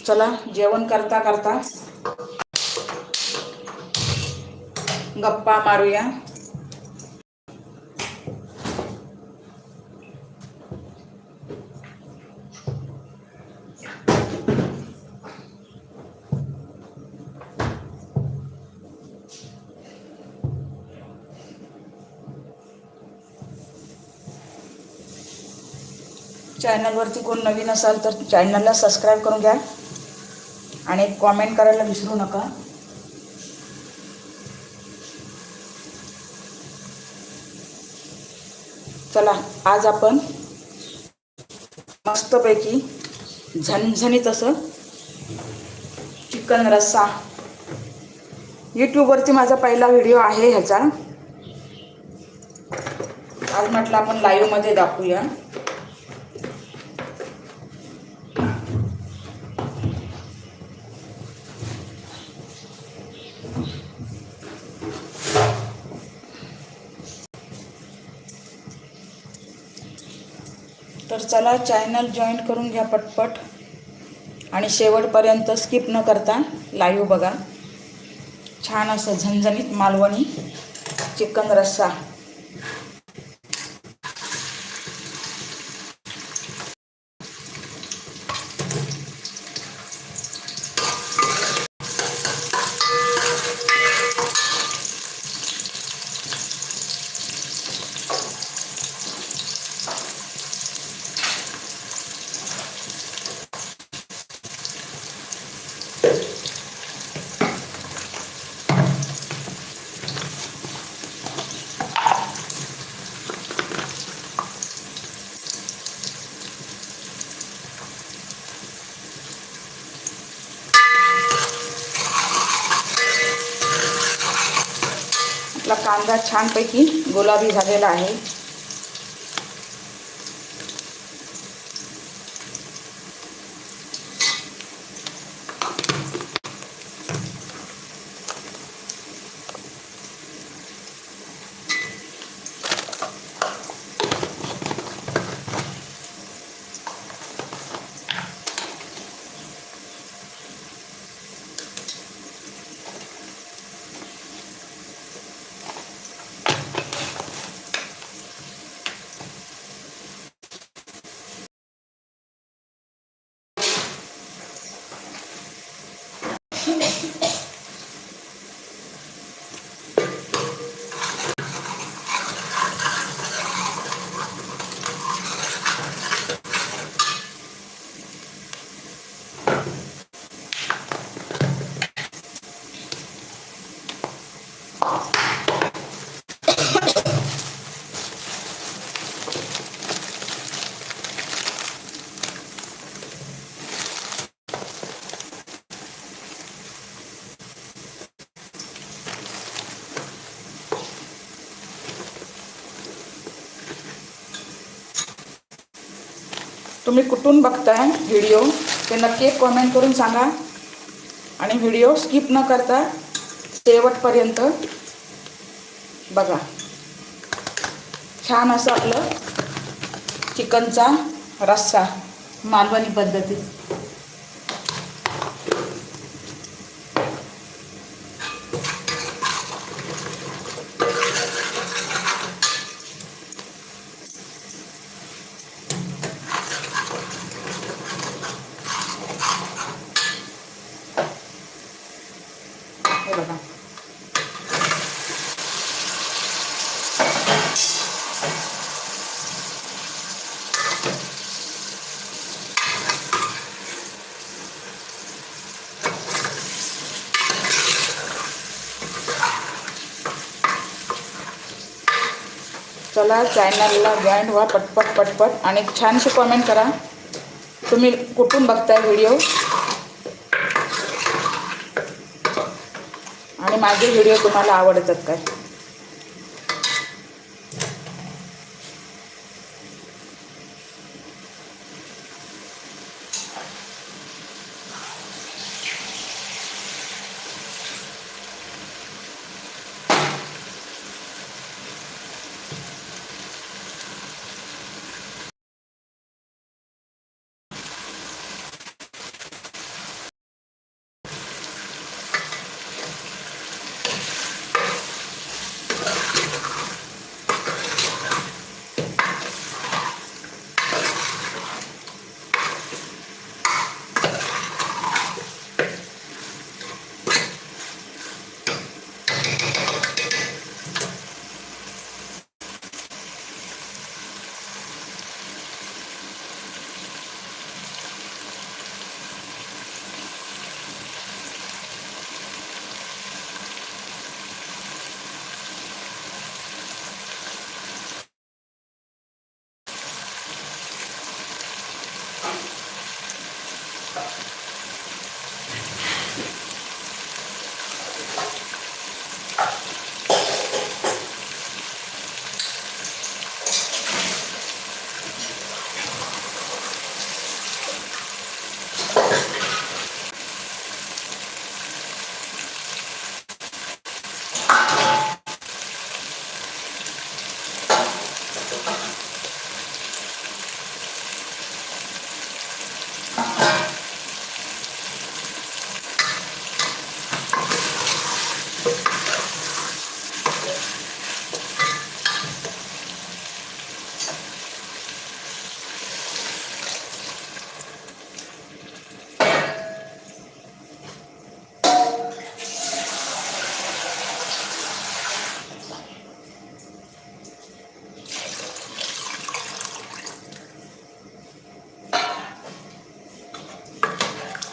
चला जेवण करता करता गप्पा मारूया। चॅनलवरती कोण नवीन असाल तर चॅनलला सबस्क्राईब करून घ्या आणि कॉमेंट करायला विसरू नका। चला आज आपण मस्तपैकी झणझणीत असं चिकन रस्सा, यूट्यूबवरती माझा पहिला व्हिडिओ आहे ह्याचा। आज म्हटलं आपण लाईव्हमध्ये दाखवूया। तर चला चॅनल जॉईन करून घ्या पटपट आणि शेवटपर्यंत स्किप न करता लाईव्ह बघा। छान असं झणझणीत मालवणी चिकन रस्सा। आपला कांदा छानपैकी गुलाबी झालेला आहे। तुम्ही कुठून बघताय व्हिडिओ ते नक्की कमेंट करून सांगा आणि व्हिडिओ स्किप न करता शेवटपर्यंत बघा। छान असं आपलं चिकनचा रस्सा मालवणी पद्धतीत। हे बघा चला चॅनलला जॉईन व्हा पटपट पटपट आणि छानशी कमेंट करा तुम्ही कुठून बघताय व्हिडिओ आणि माझे व्हिडिओ तुम्हाला आवडतात काय।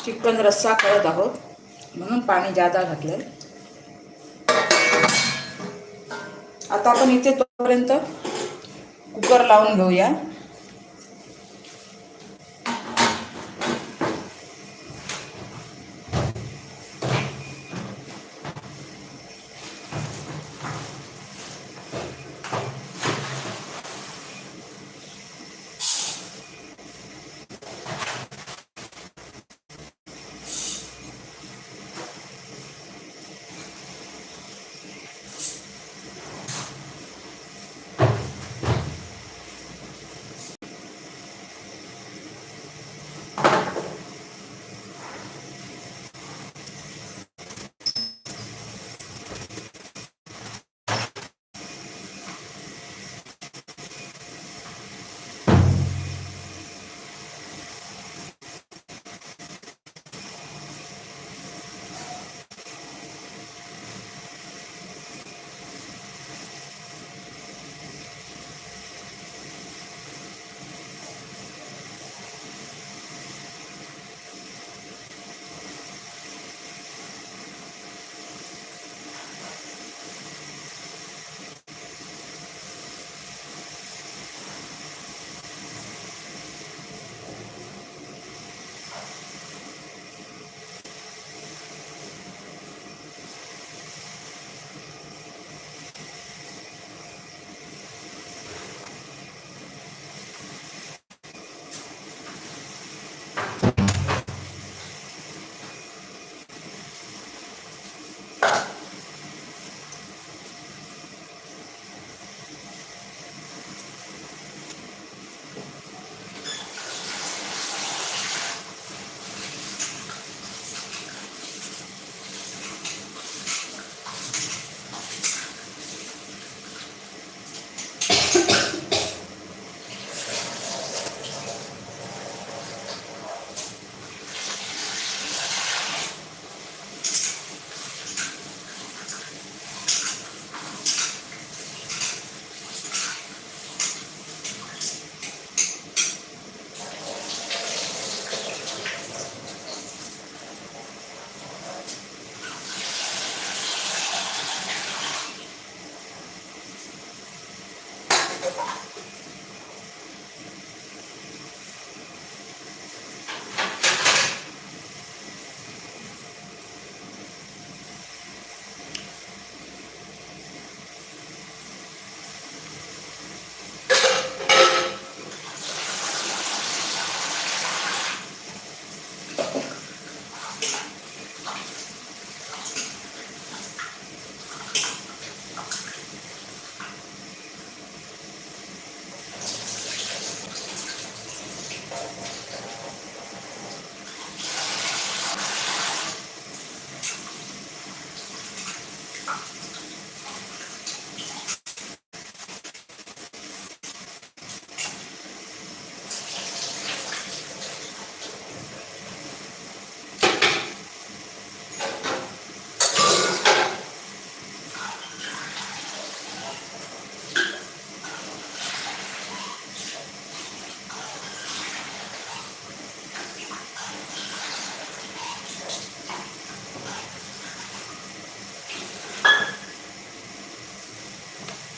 चिकन रस्सा करत आहोत म्हणून पाणी जादा घातलं. आता आपण इथे तोपर्यंत कुकर लावून घेऊया.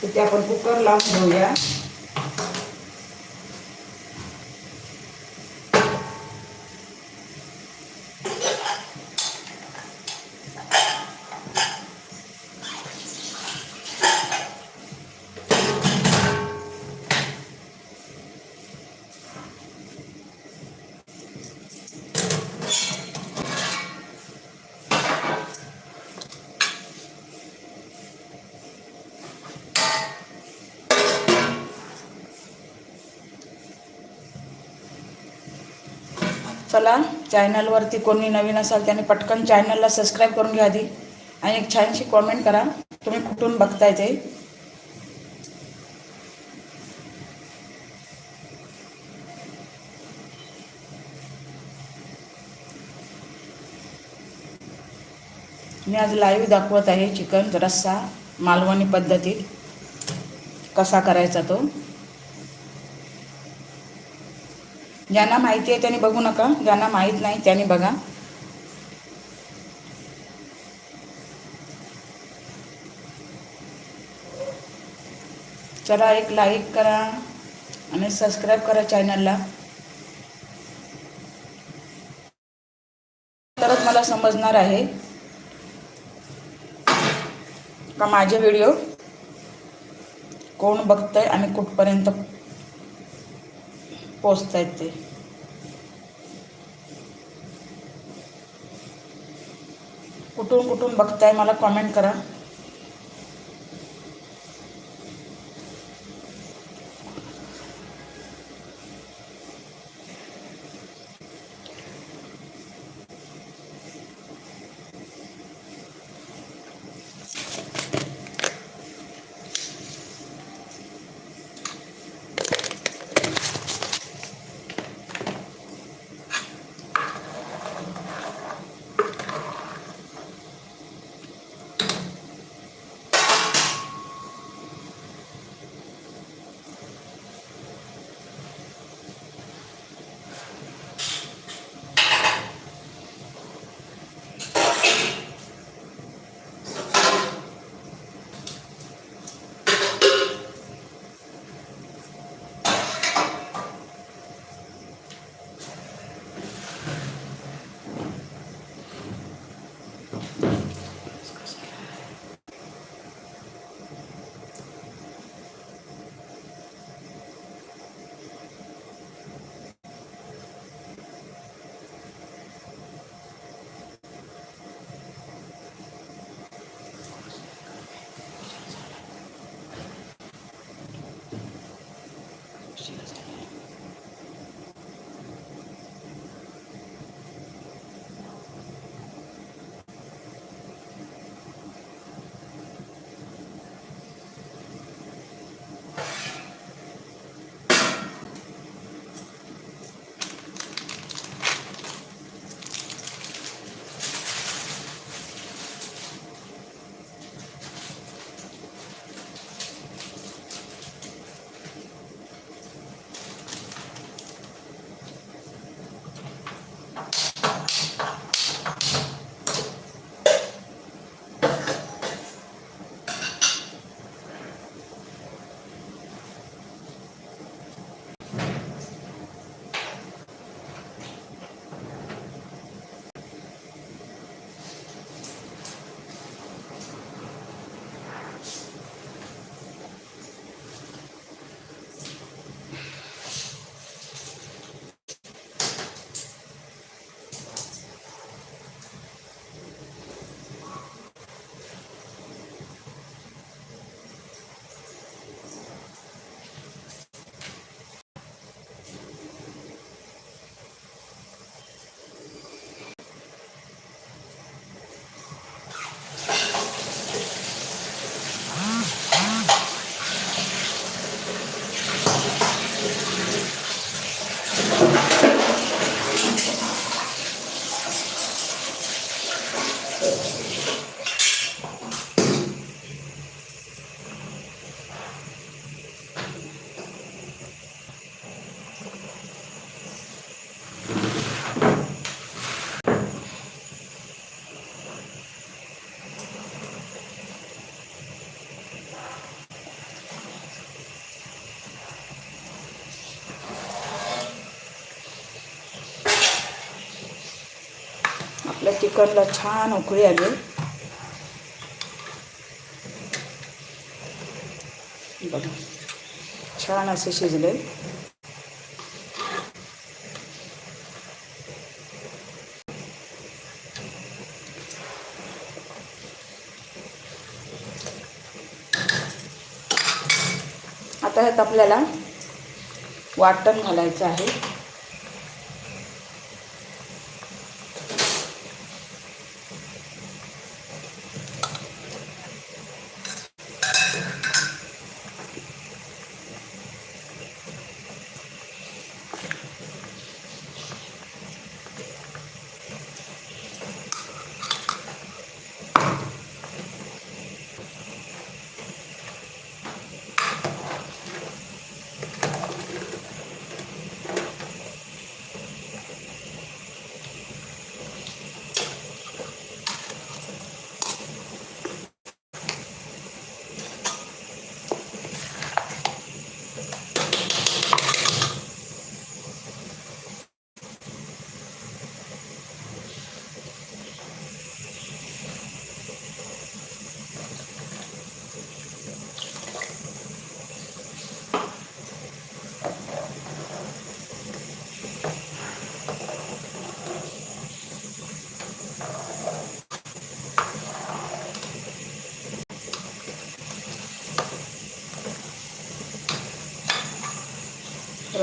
इथे आपण कुकर लावून घेऊया. चला, चॅनलवरती कोणी नवीन असाल त्याने पटकन चॅनलला सबस्क्राईब करून घ्या आधी आणि एक छानशी कॉमेंट करा तुम्ही कुठून बघताय ते. मी आज लाईव्ह दाखवत आहे चिकन रस्सा मालवणी पद्धतीत कसा करायचा तो. ज्यांना माहिती आहे त्यांनी बघू नका, ज्यांना माहीत नाही त्यांनी बघा. चला, एक लाईक करा आणि सबस्क्राईब करा चॅनलला, तरच मला समजणार आहे का माझे व्हिडिओ कोण बघतंय आणि कुठपर्यंत पोचतायत ते. कुठून कुठून बघताय मला कॉमेंट करा. आपल्या चिकनला छान उकळी आली. बघा, छान असे शिजले. आता ह्यात आपल्याला वाटण घालायचं आहे.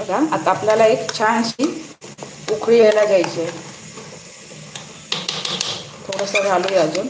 बघा आता आपल्याला एक छानशी उकळी यायला घ्यायची आहे. थोडंसं घालूया अजून.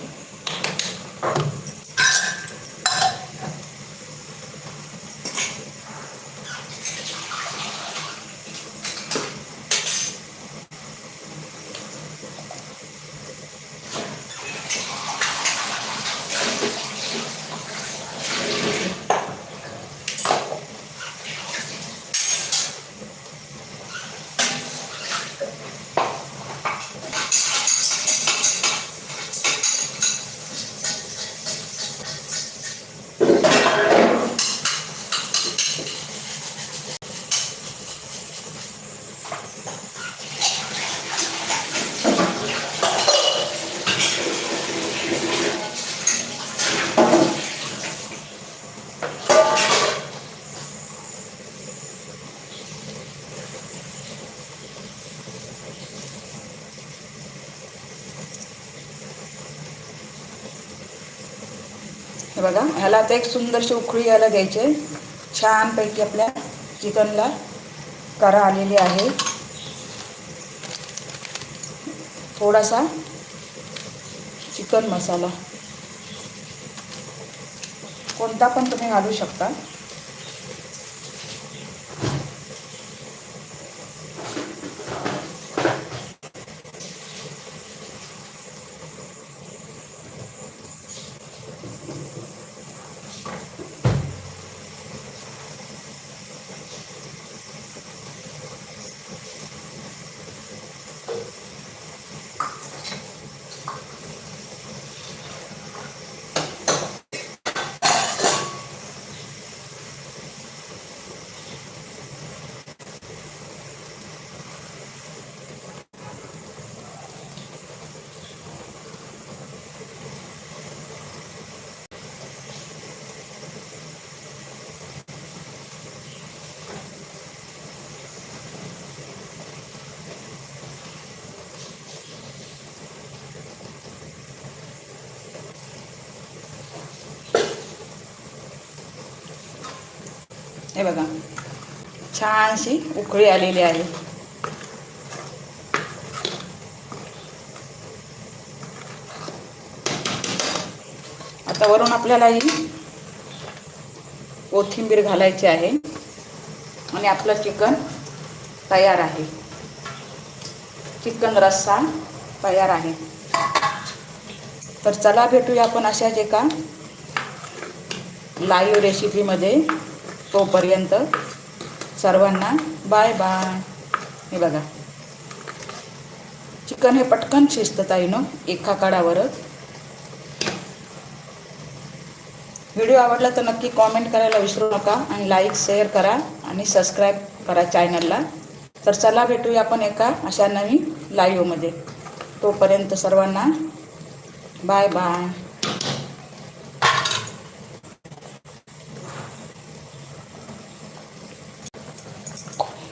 हे बघा ह्याला आता एक सुंदरशी उकळी यायला द्यायची. छानपैकी आपल्या चिकनला करा आलेली आहे. थोडासा चिकन मसाला कोणता पण तुम्ही घालू शकता. हे बघा छानशी उकळी आलेली आहे. आता वरून आपल्याला ही कोथिंबीर घालायची आहे आणि आपलं चिकन तयार आहे. चिकन रस्सा तयार आहे. तर चला भेटूया आपण अशाच एका लाईव्ह रेसिपीमध्ये. तोपर्यंत सर्वांना बाय बाय. हे बघा चिकन हे पटकन शिजतं ताईनं एका काडावरच. व्हिडिओ आवडला तर नक्की कॉमेंट करायला विसरू नका आणि लाईक शेअर करा आणि सबस्क्राईब करा चॅनलला. तर चला भेटूया आपण एका अशा नवीन लाईव्हमध्ये. तोपर्यंत सर्वांना बाय बाय.